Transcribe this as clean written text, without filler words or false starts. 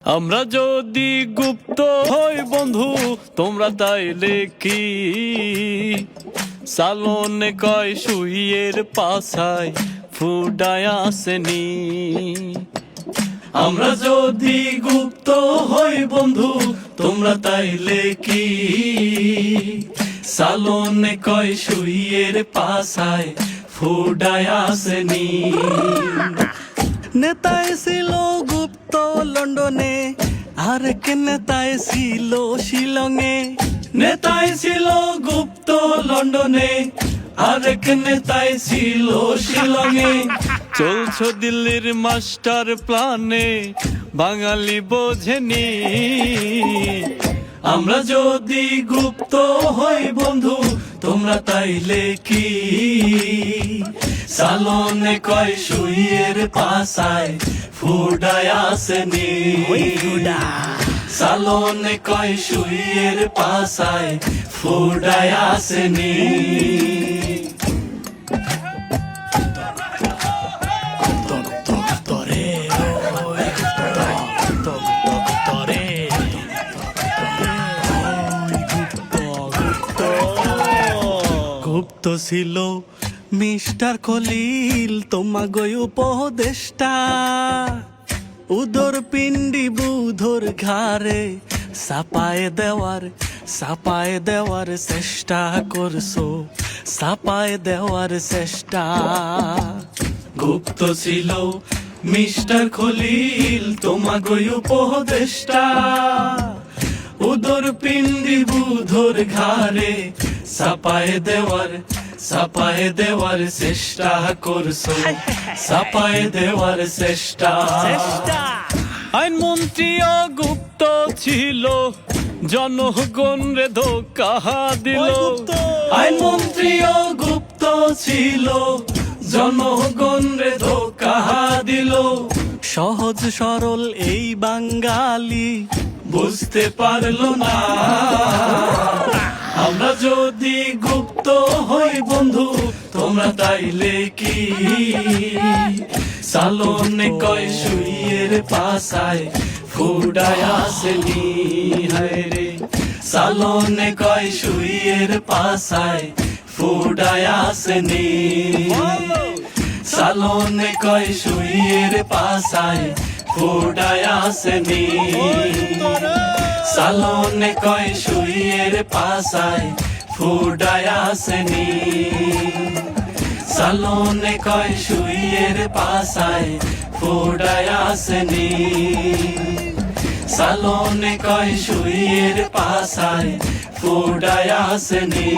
আমরা যদি গুপ্ত হই বন্ধু তোমরা তাইলে কি সালনে কয় শুইয়ের পাছায় ফুডায় আসেনি। আমরা যদি গুপ্ত হই বন্ধু তোমরা তাইলে কি সালনে কয় শুইয়ের পাছায় ফুডায় আসেনি। নেতায় ছিল গুপ্ত লন্ডনে, আরেক নেতায় ছিল শিলংয়ে। নেতায় ছিল গুপ্ত লন্ডনে, আরেক নেতায় ছিল শিলংয়ে। চলছো দিল্লির মাস্টার প্ল্যানে, বাঙালি বোঝেনি। আমরা যদি গুপ্ত হই বন্ধু তোমরা তাইলে কি সালনে কয় শুইয়ের পাছায় ফুডায় আসেনি। সালনে কয় শুইয়ের পাছায় ফুডায় আসেনি। গুপ্ত ছিল মিস্টার খলিল তোমাগো উপদেষ্টা, উদর পিণ্ডি বুধর ঘাড়ে সাপায় দেওয়ার চেষ্টা করছো, সাপায় দেওয়ার চেষ্টা। গুপ্ত ছিল মিস্টার খলিল তোমাগো উপদেষ্টা, উদর পিণ্ডি বুধর ঘাড়ে সাপায় দেওয়ার চেষ্টা করছো, সাপায় দেওয়ার চেষ্টা। আইনমন্ত্রীও গুপ্ত ছিল, জনগণ রে ধোঁকা দিল। আইনমন্ত্রীও গুপ্ত ছিল, জনগণ রে ধোঁকা দিল। সহজ সরল এই বাঙালি বুঝতে পারলো না। আমরা যদি গুপ্ত হই বন্ধু তোমরা তাইলে কি সালনে কয় শুইয়ের পাছায় ফুডায় আসেনি। হায় রে সালনে কয় শুইয়ের পাছায় ফুডায় আসেনি। সালনে কয় শুইয়ের পাছায় ফুডায় আসেনি। সালনে কয় শুইয়ের পাছায় ফুডায় আসেনি। সালনে কয় শুইয়ের পাছায় ফুডায় আসেনি। সালনে কয় শুইয়ের পাছায় ফুডায় আসেনি।